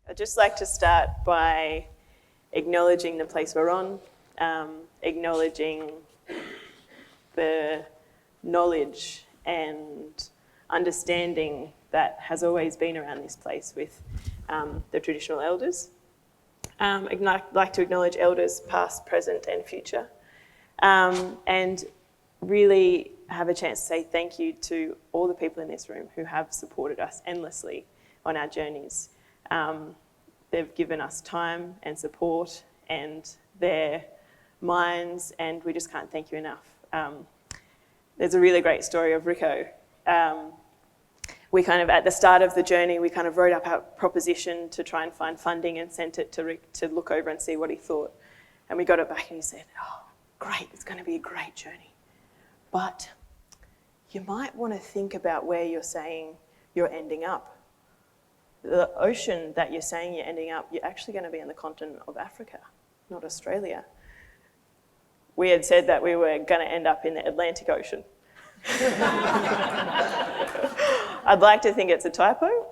I'd just like to start by acknowledging the place we're on, acknowledging the knowledge and understanding that has always been around this place with the traditional elders. I'd like to acknowledge elders past, present and future, and really have a chance to say thank you to all the people in this room who have supported us endlessly on our journeys. They've given us time and support and their minds, and we just can't thank you enough. There's a really great story of Rico. We kind of, at the start of the journey, we kind of wrote up our proposition to try and find funding and sent it to Rick to look over and see what he thought. And we got it back and he said, "Oh, great, it's going to be a great journey. But you might want to think about where you're saying you're ending up. The ocean that you're saying you're ending up, you're actually going to be on the continent of Africa, not Australia." We had said that we were going to end up in the Atlantic Ocean. I'd like to think it's a typo,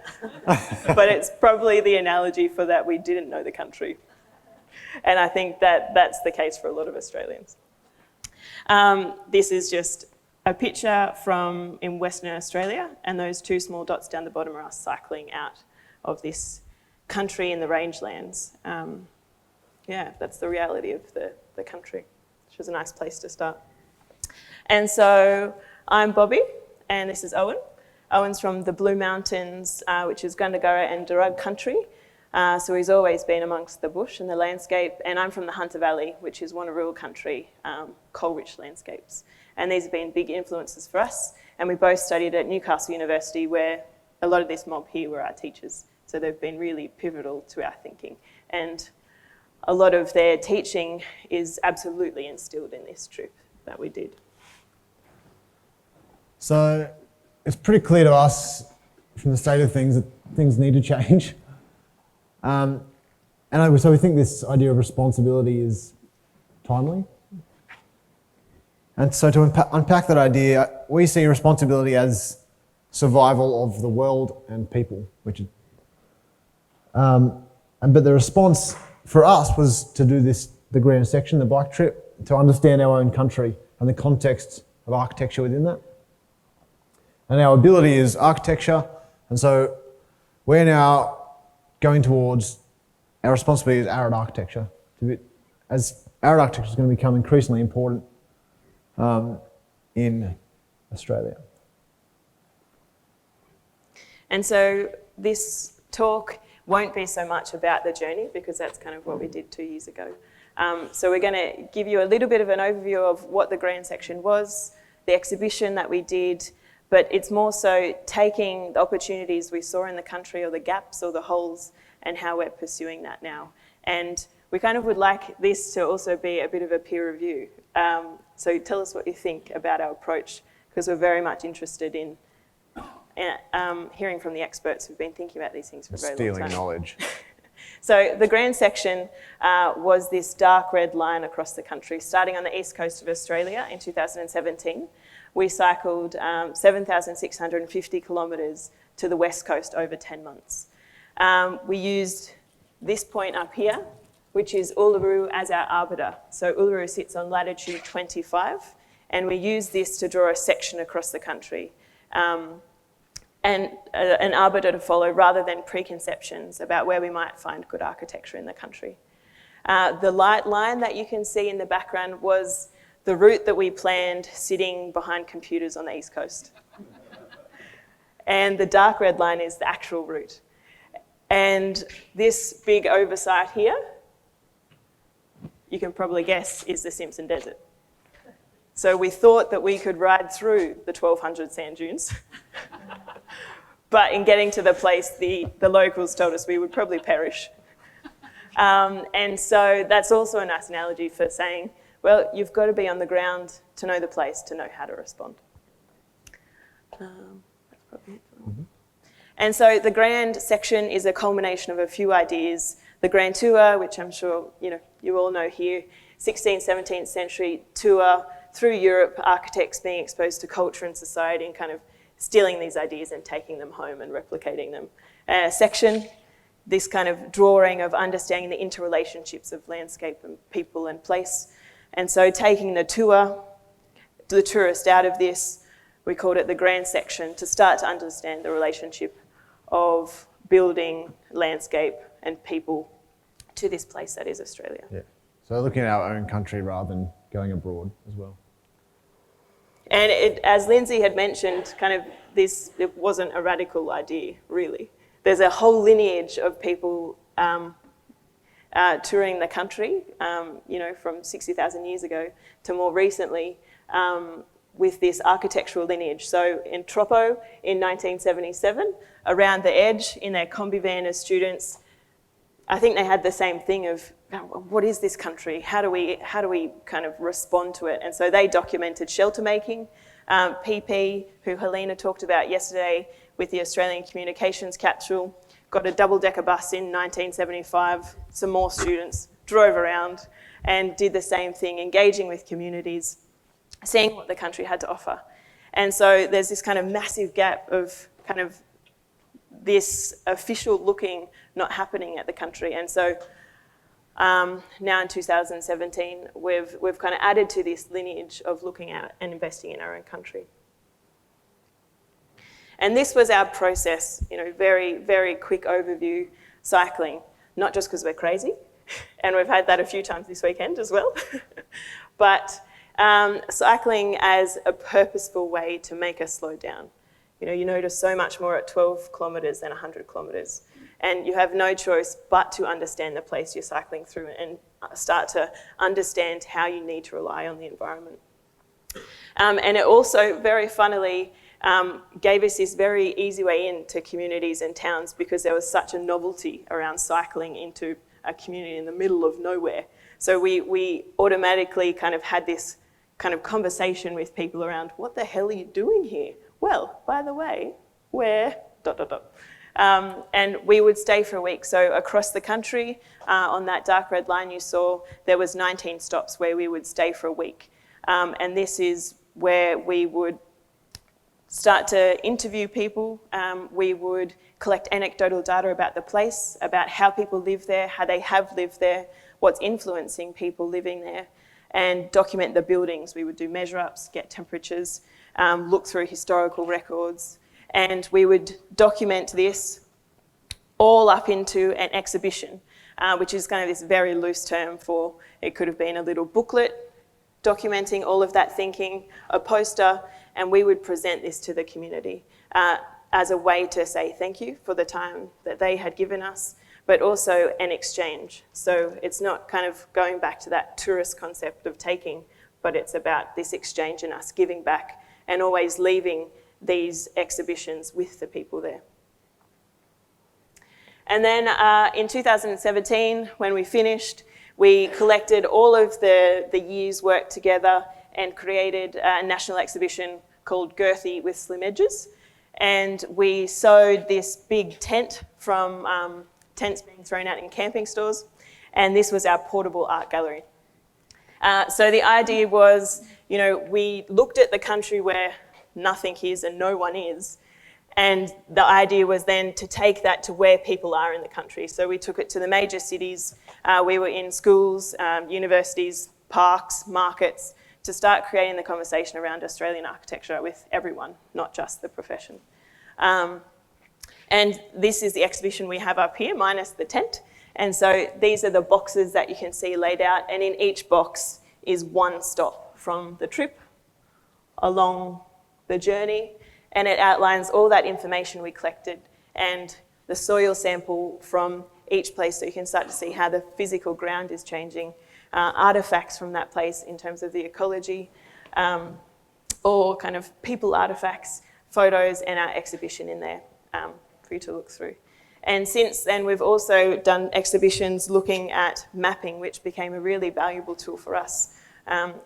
but it's probably the analogy for that we didn't know the country. And I think that that's the case for a lot of Australians. This is just a picture from in Western Australia, and those two small dots down the bottom are us cycling out of this country in the rangelands. Yeah, that's the reality of the country, which is a nice place to start. And so I'm Bobby, and this is Owen. Owen's from the Blue Mountains, which is Gundagara and Darug country. So he's always been amongst the bush and the landscape. And I'm from the Hunter Valley, which is Wanneroo country, coal-rich landscapes. And these have been big influences for us. And we both studied at Newcastle University, where a lot of this mob here were our teachers. So they've been really pivotal to our thinking. And a lot of their teaching is absolutely instilled in this trip that we did. So it's pretty clear to us from the state of things that things need to change. So we think this idea of responsibility is timely. And so to unpack that idea, we see responsibility as survival of the world and people, but the response for us was to do the grand section, the bike trip, to understand our own country and the context of architecture within that. And our ability is architecture, and so we're now going towards our responsibility as arid architecture. As arid architecture is going to become increasingly important in Australia. And so this talk won't be so much about the journey, because that's kind of what we did 2 years ago. So we're going to give you a little bit of an overview of what the grand section was, the exhibition that we did, but it's more so taking the opportunities we saw in the country, or the gaps or the holes, and how we're pursuing that now. And we kind of would like this to also be a bit of a peer review. So tell us what you think about our approach, because we're very much interested in hearing from the experts who've been thinking about these things for a very long time. Stealing knowledge. So the grand section was this dark red line across the country, starting on the east coast of Australia in 2017. We cycled 7,650 kilometres to the west coast over 10 months. We used this point up here, which is Uluru, as our arbiter. So Uluru sits on latitude 25, and we used this to draw a section across the country. And an arbiter to follow, rather than preconceptions about where we might find good architecture in the country. The light line that you can see in the background was the route that we planned sitting behind computers on the East Coast. And the dark red line is the actual route. And this big oversight here, you can probably guess, is the Simpson Desert. So we thought that we could ride through the 1,200 sand dunes. But in getting to the place, the locals told us we would probably perish. And so that's also a nice analogy for saying, well, you've got to be on the ground to know the place, to know how to respond. That's probably it. Mm-hmm. And so the grand section is a culmination of a few ideas. The grand tour, which I'm sure you all know here, 16th, 17th century tour through Europe, architects being exposed to culture and society and kind of stealing these ideas and taking them home and replicating them. Section, this kind of drawing of understanding the interrelationships of landscape and people and place. And so taking the tourist out of this, we called it the grand section, to start to understand the relationship of building, landscape and people to this place that is Australia. Yeah. So looking at our own country rather than going abroad as well. And as Lindsay had mentioned, it wasn't a radical idea, really. There's a whole lineage of people touring the country, from 60,000 years ago to more recently, with this architectural lineage. So in Troppo in 1977, around the edge in their combi van as students, I think they had the same thing of, what is this country? How do we kind of respond to it? And so they documented shelter making. PP, who Helena talked about yesterday with the Australian Communications Capsule, got a double-decker bus in 1975, some more students, drove around and did the same thing, engaging with communities, seeing what the country had to offer. And so there's this kind of massive gap of kind of this official looking not happening at the country. And so now in 2017, we've kind of added to this lineage of looking at and investing in our own country. And this was our process, very, very quick overview, cycling, not just because we're crazy, and we've had that a few times this weekend as well, but cycling as a purposeful way to make us slow down. You notice so much more at 12 kilometres than 100 kilometres. And you have no choice but to understand the place you're cycling through and start to understand how you need to rely on the environment. And it also, very funnily, gave us this very easy way into communities and towns because there was such a novelty around cycling into a community in the middle of nowhere. So we automatically kind of had this kind of conversation with people around, what the hell are you doing here? Well, by the way, we're ... and we would stay for a week. So across the country, on that dark red line you saw, there was 19 stops where we would stay for a week. And this is where we would start to interview people. We would collect anecdotal data about the place, about how people live there, how they have lived there, what's influencing people living there, and document the buildings. We would do measure-ups, get temperatures, look through historical records, and we would document this all up into an exhibition, which is kind of this very loose term for, it could have been a little booklet documenting all of that thinking, a poster, and we would present this to the community as a way to say thank you for the time that they had given us, but also an exchange. So it's not kind of going back to that tourist concept of taking, but it's about this exchange and us giving back and always leaving these exhibitions with the people there. And then in 2017, when we finished, we collected all of the year's work together and created a national exhibition called Girthy with Slim Edges. And we sewed this big tent from tents being thrown out in camping stores. And this was our portable art gallery. So the idea was, we looked at the country where nothing is and no one is. And the idea was then to take that to where people are in the country. So we took it to the major cities. We were in schools, universities, parks, markets, to start creating the conversation around Australian architecture with everyone, not just the profession. And this is the exhibition we have up here, minus the tent. And so these are the boxes that you can see laid out. And in each box is one stop from the trip along the journey, and it outlines all that information we collected and the soil sample from each place, so you can start to see how the physical ground is changing, artefacts from that place in terms of the ecology, or kind of people artefacts, photos, and our exhibition in there for you to look through. And since then, we've also done exhibitions looking at mapping, which became a really valuable tool for us.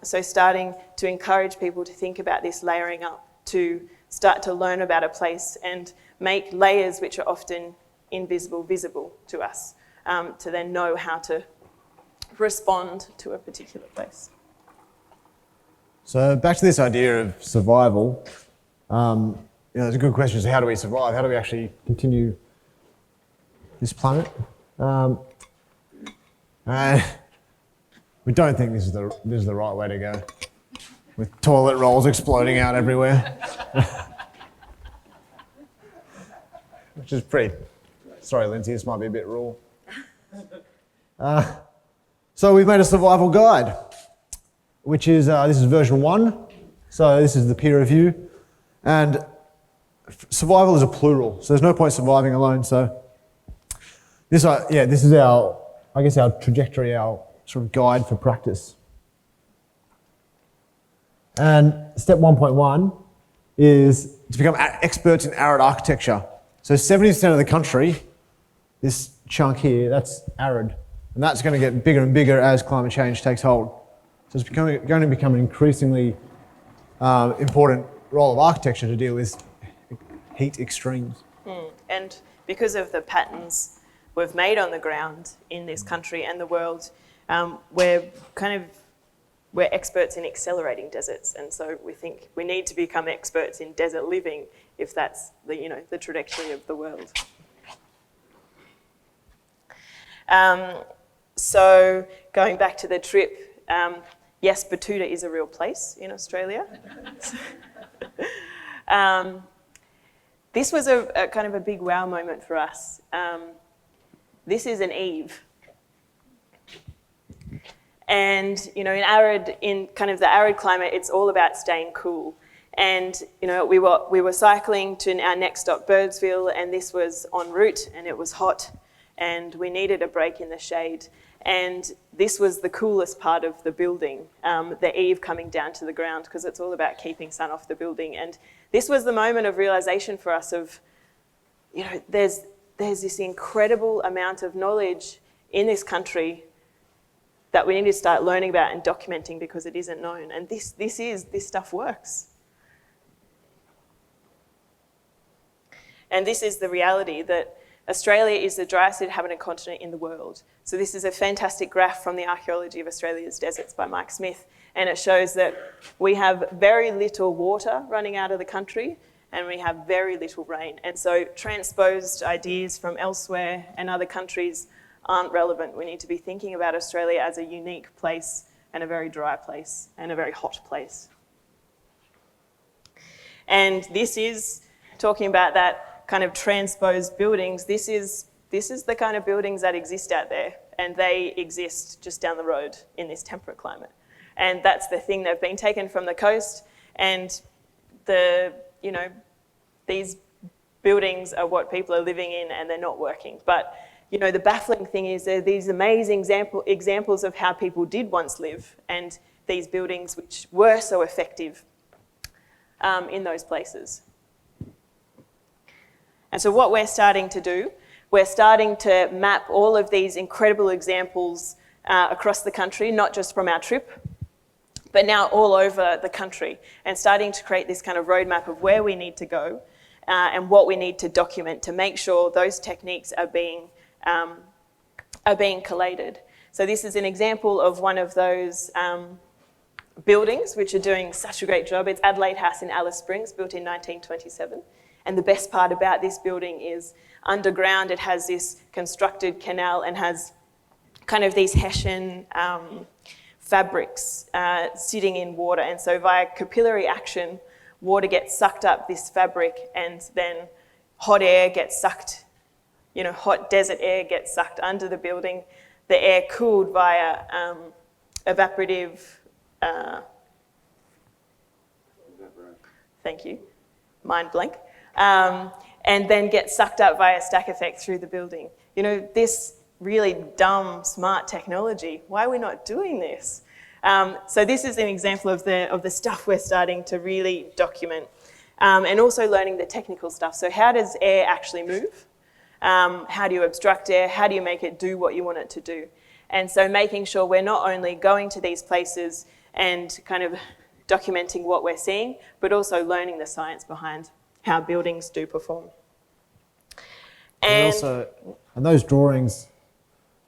So starting to encourage people to think about this layering up, to start to learn about a place and make layers which are often invisible visible to us, to then know how to respond to a particular place. So back to this idea of survival, it's a good question. So how do we survive? How do we actually continue this planet. And we don't think this is the right way to go, with toilet rolls exploding out everywhere. Which is pretty, sorry Lindsay, this might be a bit raw. So we've made a survival guide, which is, this is version 1. So this is the peer review. And survival is a plural, so there's no point surviving alone. So this is our, I guess, our trajectory, our sort of guide for practice. And step 1.1 is to become experts in arid architecture. So 70% of the country, this chunk here, that's arid. And that's going to get bigger and bigger as climate change takes hold. So it's going to become an increasingly important role of architecture to deal with heat extremes. And because of the patterns we've made on the ground in this country and the world, we're experts in accelerating deserts, and so we think we need to become experts in desert living if that's the trajectory of the world. So going back to the trip, yes, Batuta is a real place in Australia. This was a kind of a big wow moment for us. This is an eave. And in kind of the arid climate, it's all about staying cool. And we were cycling to our next stop, Birdsville, and this was en route, and it was hot, and we needed a break in the shade. And this was the coolest part of the building, the eave coming down to the ground, because it's all about keeping sun off the building. And this was the moment of realization for us of, there's this incredible amount of knowledge in this country that we need to start learning about and documenting because it isn't known. And this stuff works. And this is the reality that Australia is the driest inhabited continent in the world. So this is a fantastic graph from the Archaeology of Australia's Deserts by Mike Smith. And it shows that we have very little water running out of the country and we have very little rain. And so transposed ideas from elsewhere and other countries aren't relevant. We need to be thinking about Australia as a unique place and a very dry place and a very hot place. And this is talking about that kind of transposed buildings. This is the kind of buildings that exist out there, and they exist just down the road in this temperate climate. And that's the thing, they've been taken from the coast, and these buildings are what people are living in and they're not working. But the baffling thing is there are these amazing examples of how people did once live, and these buildings which were so effective in those places. And so what we're starting to do, we're starting to map all of these incredible examples across the country, not just from our trip, but now all over the country, and starting to create this kind of roadmap of where we need to go and what we need to document to make sure those techniques are being collated. So this is an example of one of those buildings which are doing such a great job. It's Adelaide House in Alice Springs, built in 1927. And the best part about this building is underground it has this constructed canal and has kind of these hessian fabrics sitting in water. And so via capillary action, water gets sucked up this fabric, and then hot air gets sucked, hot desert air gets sucked under the building. The air cooled via evaporative, thank you, mind blank. And then get sucked up via stack effect through the building. This really dumb, smart technology. Why are we not doing this? So this is an example of the stuff we're starting to really document, and also learning the technical stuff. So how does air actually move? How do you obstruct air? How do you make it do what you want it to do? And so making sure we're not only going to these places and kind of documenting what we're seeing, but also learning the science behind how buildings do perform. And those drawings,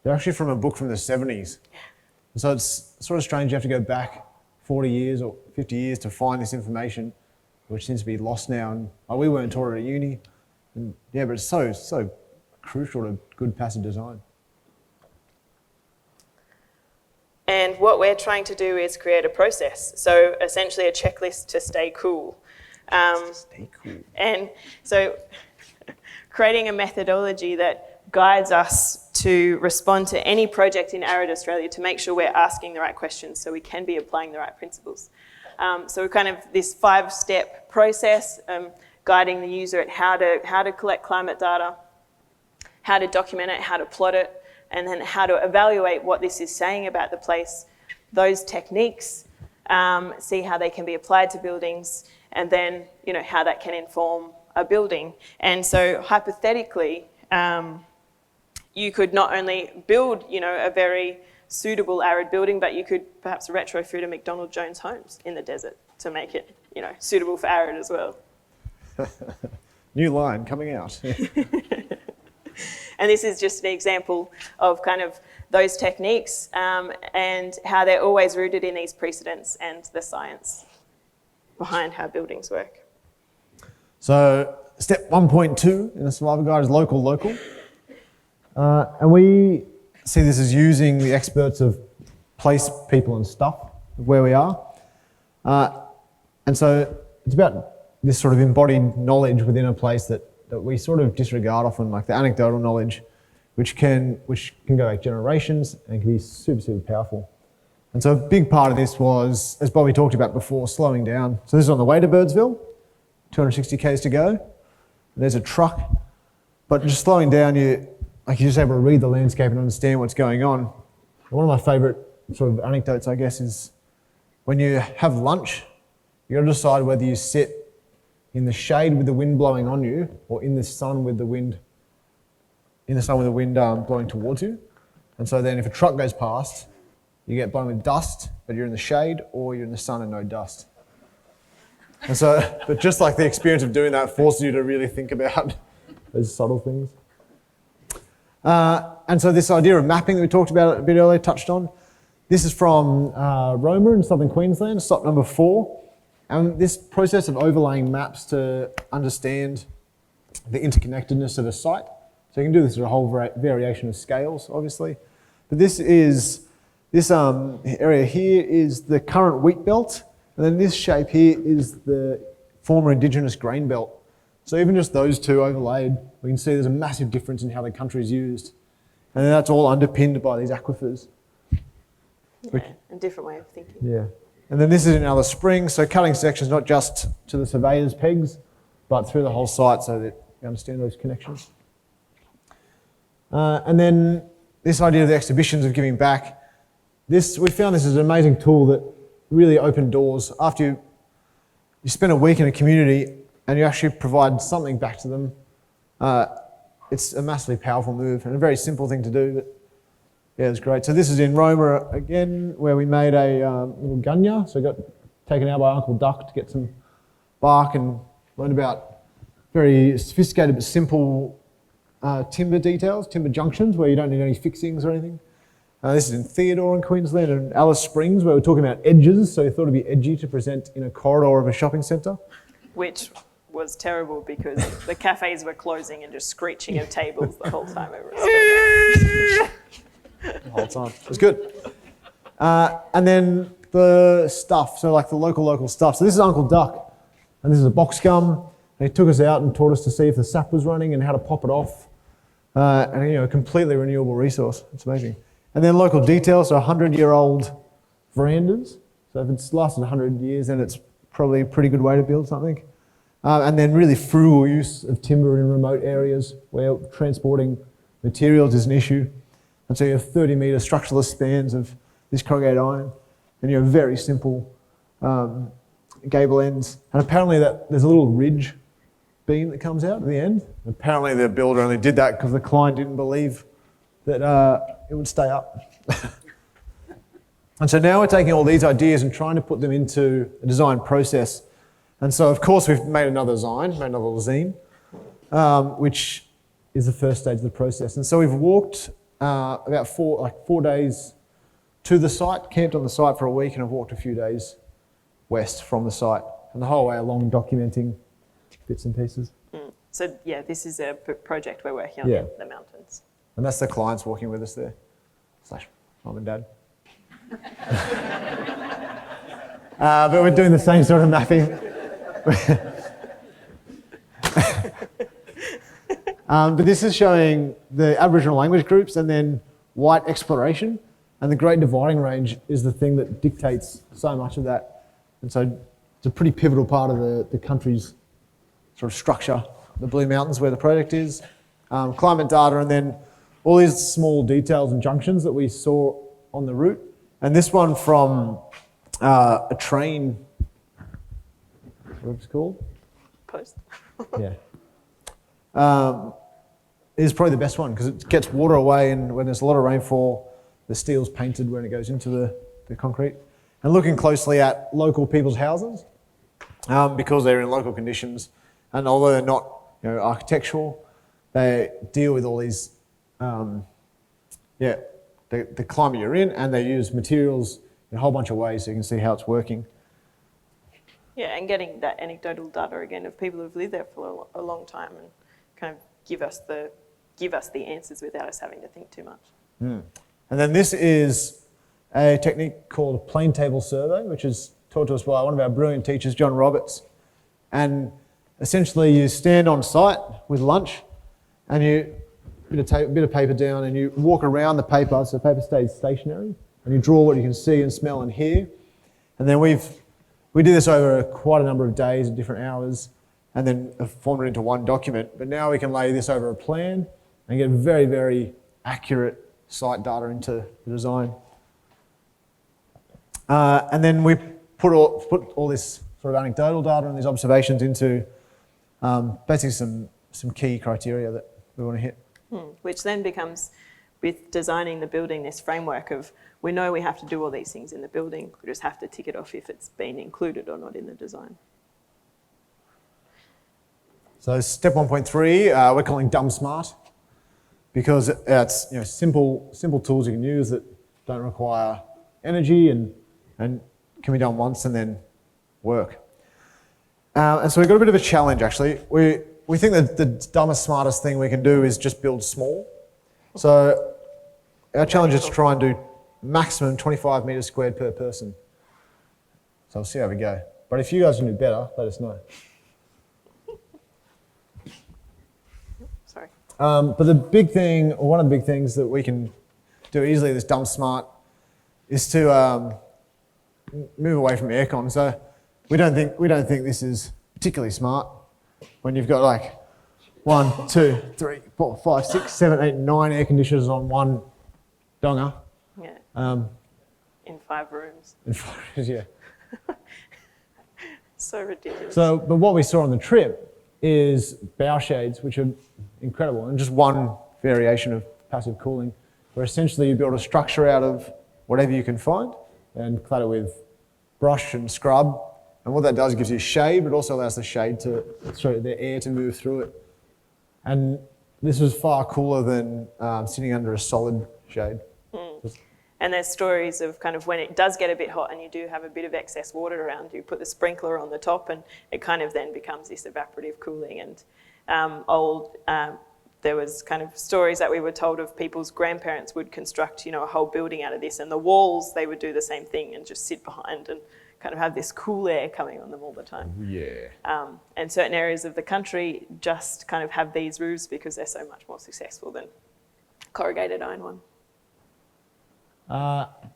they're actually from a book from the 70s. So it's sort of strange you have to go back 40 years or 50 years to find this information, which seems to be lost now. And we weren't taught it at uni. And, but it's so crucial to good passive design. And what we're trying to do is create a process. So essentially a checklist to stay cool. Stay cool. And so creating a methodology that guides us to respond to any project in Arid Australia to make sure we're asking the right questions so we can be applying the right principles. So we're kind of this 5-step process, guiding the user at how to collect climate data, how to document it, how to plot it, and then how to evaluate what this is saying about the place, those techniques, see how they can be applied to buildings, and then how that can inform a building. And so hypothetically, you could not only build a very suitable arid building, but you could perhaps retrofit a McDonald Jones Homes in the desert to make it suitable for arid as well. New line coming out. And this is just an example of kind of those techniques and how they're always rooted in these precedents and the science behind how buildings work. So step 1.2 in the Survivor Guide is local. And we see this as using the experts of place, people and stuff of where we are. And so it's about this sort of embodied knowledge within a place that we sort of disregard often, like the anecdotal knowledge, which can go back generations and can be super, super powerful. And so a big part of this was, as Bobby talked about before, slowing down. So this is on the way to Birdsville, 260 k's to go. There's a truck, but just slowing down, you're just able to read the landscape and understand what's going on. One of my favourite sort of anecdotes, I guess, is when you have lunch, you got to decide whether you sit in the shade with the wind blowing on you, or in the sun with the wind, blowing towards you. And so then if a truck goes past, you get blown with dust, but you're in the shade, or you're in the sun and no dust. And so, but just like the experience of doing that forces you to really think about those subtle things. And so this idea of mapping that we talked about a bit earlier, touched on, this is from Roma in southern Queensland, stop number 4. And this process of overlaying maps to understand the interconnectedness of a site. So you can do this at a whole variation of scales, obviously. But this area here is the current wheat belt, and then this shape here is the former indigenous grain belt. So even just those two overlaid, we can see there's a massive difference in how the country is used. And that's all underpinned by these aquifers. Yeah, a different way of thinking. Yeah. And then this is in Alice Springs, so cutting sections not just to the surveyor's pegs, but through the whole site so that you understand those connections. And then this idea of the exhibitions of giving back, we found this is an amazing tool that really opened doors. After you spend a week in a community and you actually provide something back to them, it's a massively powerful move and a very simple thing to do, but yeah, it's great. So this is in Roma again, where we made a little gunya. So we got taken out by Uncle Duck to get some bark and learned about very sophisticated but simple timber details, timber junctions, where you don't need any fixings or anything. This is in Theodore in Queensland, and Alice Springs, where we're talking about edges. So we thought it'd be edgy to present in a corridor of a shopping centre. Which was terrible because the cafes were closing and just screeching of tables the whole time. The whole time. It was good. And then the stuff, so like the local stuff. So this is Uncle Duck, and this is a box gum. And he took us out and taught us to see if the sap was running and how to pop it off. And a completely renewable resource. It's amazing. And then local details, so 100-year-old verandas. So if it's lasted 100 years, then it's probably a pretty good way to build something. And then really frugal use of timber in remote areas where transporting materials is an issue. And so you have 30-metre structuralist spans of this corrugated iron, and you have very simple gable ends. And apparently there's a little ridge beam that comes out at the end. And apparently the builder only did that because the client didn't believe that it would stay up. And so now we're taking all these ideas and trying to put them into a design process. And so of course we've made another little zine, which is the first stage of the process. And so we've walked about 4 days to the site, camped on the site for a week, and have walked a few days west from the site, and the whole way along documenting bits and pieces. So yeah, this is a project we're working on in the mountains. And that's the clients walking with us there, / mum and dad. But we're doing the same sort of mapping. But this is showing the Aboriginal language groups and then white exploration. And the Great Dividing Range is the thing that dictates so much of that. And so it's a pretty pivotal part of the country's sort of structure. The Blue Mountains where the project is, climate data, and then all these small details and junctions that we saw on the route. And this one from a train, what's it called? Post. Yeah. Is probably the best one because it gets water away, and when there's a lot of rainfall, the steel's painted when it goes into the concrete. And looking closely at local people's houses, because they're in local conditions, and although they're not architectural, they deal with all these, the climate you're in, and they use materials in a whole bunch of ways so you can see how it's working. Yeah, and getting that anecdotal data again of people who've lived there for a long time and kind of give us the answers without us having to think too much. And then this is a technique called a plane table survey, which is taught to us by one of our brilliant teachers, John Roberts. And essentially you stand on site with lunch and you bit of paper down and you walk around the paper so the paper stays stationary, and you draw what you can see and smell and hear. And then we did this over quite a number of days at different hours and then formed it into one document. But now we can lay this over a plan and get very, very accurate site data into the design. And then we put all this sort of anecdotal data and these observations into basically some key criteria that we want to hit. Which then becomes, with designing the building, this framework of we know we have to do all these things in the building, we just have to tick it off if it's been included or not in the design. So step 1.3, we're calling dumb smart, because it's simple tools you can use that don't require energy and can be done once and then work. And so we've got a bit of a challenge actually. We think that the dumbest, smartest thing we can do is just build small. So our challenge is to try and do maximum 25 metres squared per person. So we'll see how we go. But if you guys can do better, let us know. Sorry. But the big thing, or one of the big things that we can do easily, this dumb smart, is to move away from aircon. So we don't think this is particularly smart when you've got like 1, 2, 3, 4, 5, 6, 7, 8, 9 air conditioners on one donga. Yeah. In 5 rooms. In 5 rooms, yeah. So ridiculous. So, but what we saw on the trip is bow shades, which are incredible, and just one variation of passive cooling, where essentially you build a structure out of whatever you can find and clad it with brush and scrub. And what that does, it gives you shade, but also allows the air to move through it. And this was far cooler than sitting under a solid shade. And there's stories of kind of when it does get a bit hot and you do have a bit of excess water around, you put the sprinkler on the top and it kind of then becomes this evaporative cooling. And there was kind of stories that we were told of people's grandparents would construct, a whole building out of this, and the walls, they would do the same thing and just sit behind and kind of have this cool air coming on them all the time. Yeah. And certain areas of the country just kind of have these roofs because they're so much more successful than corrugated iron one.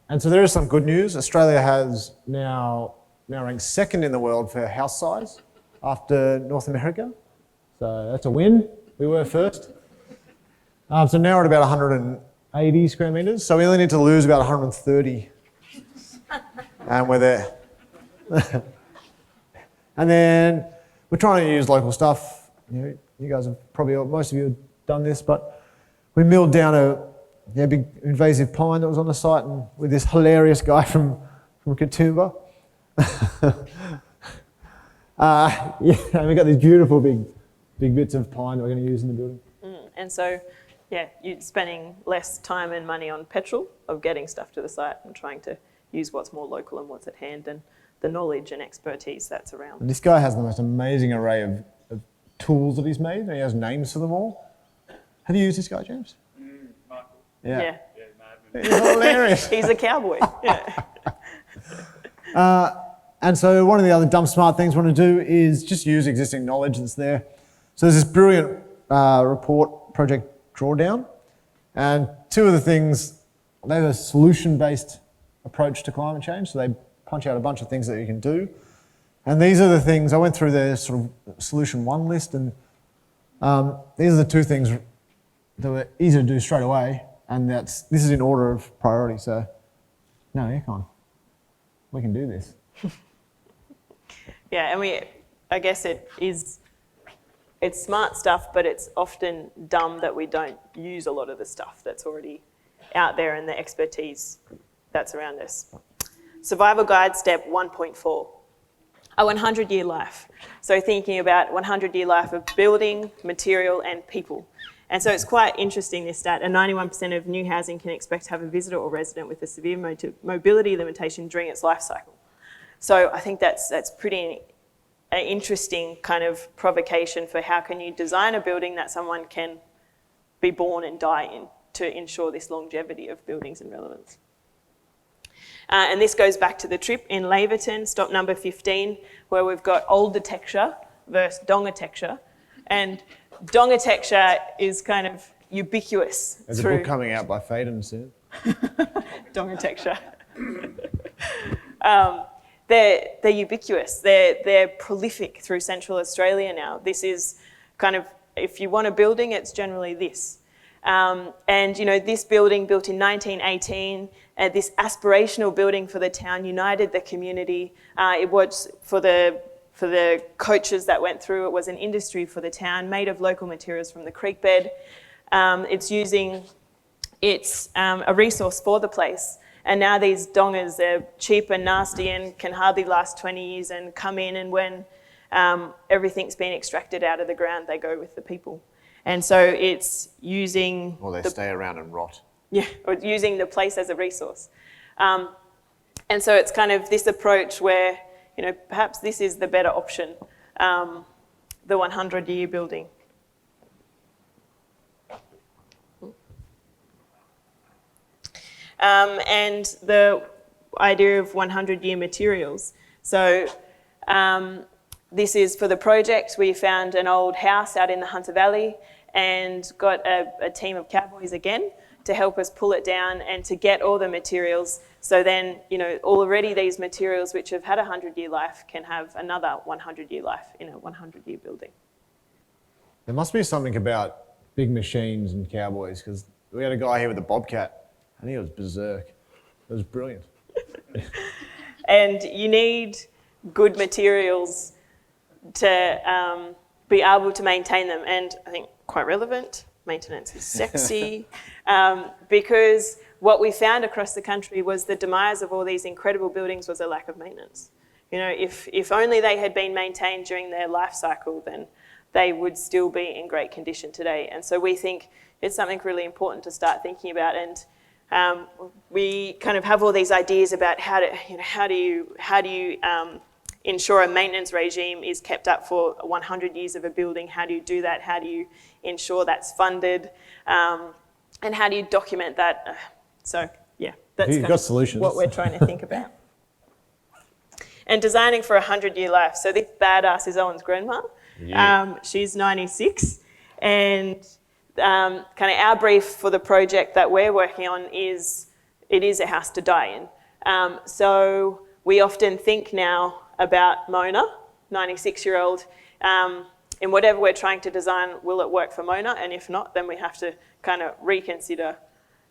And so there is some good news. Australia has now ranked second in the world for house size after North America. So that's a win. We were first. So now we're at about 180 square metres. So we only need to lose about 130. And we're there. And then we're trying to use local stuff. You guys have probably, most of you have done this, but we milled down a big invasive pine that was on the site, and with this hilarious guy from Katoomba. And we got these beautiful big bits of pine that we're going to use in the building. And so, you're spending less time and money on petrol of getting stuff to the site and trying to use what's more local and what's at hand and the knowledge and expertise that's around. And this guy has the most amazing array of tools that he's made, and he has names for them all. Have you used this guy, James? Michael. Yeah. He's hilarious. He's a cowboy. Yeah. And so one of the other dumb smart things we want to do is just use existing knowledge that's there. So there's this brilliant report, Project Drawdown, and two of the things, they have a solution-based approach to climate change, so they punch out a bunch of things that you can do. And these are the things, I went through their sort of solution one list, and these are the two things that were easy to do straight away, and this is in order of priority, so no, Aircon, we can do this. Yeah, and I guess it's smart stuff, but it's often dumb that we don't use a lot of the stuff that's already out there and the expertise that's around us. Survival Guide Step 1.4, a 100-year life. So thinking about 100-year life of building, material, and people. And so it's quite interesting, this stat, 91% of new housing can expect to have a visitor or resident with a severe mobility limitation during its life cycle. So I think that's pretty an interesting kind of provocation for how can you design a building that someone can be born and die in to ensure this longevity of buildings and relevance. And this goes back to the trip in Laverton, stop number 15, where we've got older texture versus donga texture. And donga texture is kind of ubiquitous. There's a book coming out by Faden soon. Donga texture. They're ubiquitous. They're prolific through Central Australia now. This is kind of, if you want a building, it's generally this. And you know, this building built in 1918, this aspirational building for the town, united the community. It was for the coaches that went through, it was an industry for the town, made of local materials from the creek bed. It's a resource for the place. And now these dongas, they're cheap and nasty and can hardly last 20 years and come in, and when everything's been extracted out of the ground, they go with the people. And so it's using... Or they stay around and rot. Yeah, or using the place as a resource. And so it's kind of this approach where, you know, perhaps this is the better option, the 100-year building. And the idea of 100-year materials. So this is for the project. We found an old house out in the Hunter Valley and got a team of cowboys again to help us pull it down and to get all the materials. So then, you know, already these materials which have had a 100-year life can have another 100-year life in a 100-year building. There must be something about big machines and cowboys, because we had a guy here with a bobcat and he was berserk. It was brilliant. And you need good materials to be able to maintain them. And I think quite relevant, maintenance is sexy, because what we found across the country was the demise of all these incredible buildings was a lack of maintenance. You know, if only they had been maintained during their life cycle, then they would still be in great condition today. And so we think it's something really important to start thinking about. And we kind of have all these ideas about how do you ensure a maintenance regime is kept up for 100 years of a building. How do you do that? How do you ensure that's funded? And how do you document that? So yeah, that's You've got solutions. What we're trying to think about. And designing for a 100-year life. So this badass is Owen's grandma. Yeah. She's 96, and kind of our brief for the project that we're working on is it is a house to die in. So we often think now about Mona, 96-year-old, in whatever we're trying to design, will it work for Mona? And if not, then we have to kind of reconsider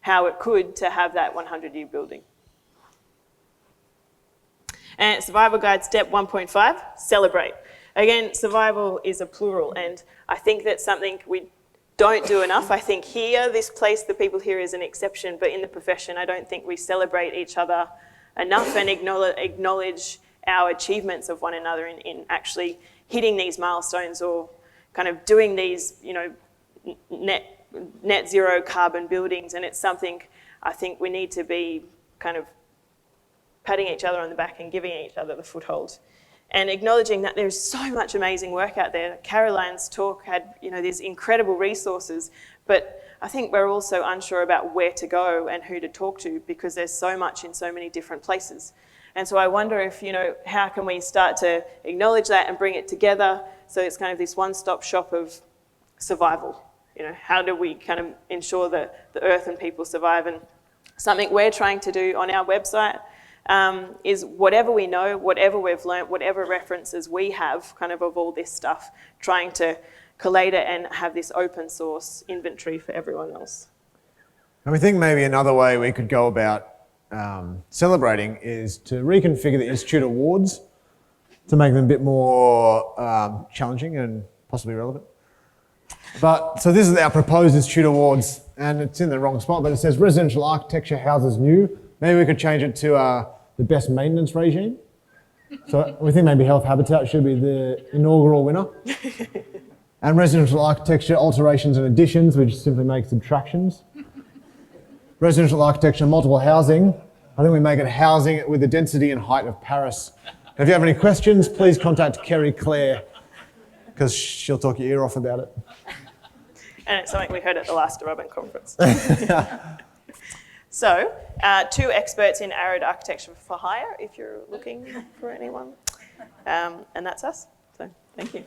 how it could to have that 100-year building. And Survival Guide Step 1.5, celebrate. Again, survival is a plural, and I think that's something we don't do enough. I think here, this place, the people here is an exception, but in the profession, I don't think we celebrate each other enough and acknowledge our achievements of one another in actually hitting these milestones or kind of doing these, you know, net zero carbon buildings. And it's something I think we need to be kind of patting each other on the back and giving each other the foothold. and acknowledging that there's so much amazing work out there. Caroline's talk had, these incredible resources, but I think we're also unsure about where to go and who to talk to because there's so much in so many different places. And so I wonder if, how can we start to acknowledge that and bring it together so it's kind of this one-stop shop of survival. How do we kind of ensure that the earth and people survive? And something we're trying to do on our website is whatever we know, whatever we've learnt, whatever references we have kind of all this stuff, trying to collate it and have this open source inventory for everyone else. And we think maybe another way we could go about celebrating is to reconfigure the Institute Awards to make them a bit more challenging and possibly relevant. So this is our proposed Institute Awards, and it's in the wrong spot, but it says Residential Architecture Houses New. Maybe we could change it to the Best Maintenance Regime. So we think maybe Health Habitat should be the inaugural winner. And Residential Architecture Alterations and Additions, which simply makes subtractions. Residential Architecture Multiple Housing. I think we make it housing with the density and height of Paris. If you have any questions, please contact Kerry Clare, because she'll talk your ear off about it. And it's something we heard at the last DEERUBBIN conference. So, 2 experts in arid architecture for hire, if you're looking for anyone. And that's us. So, thank you.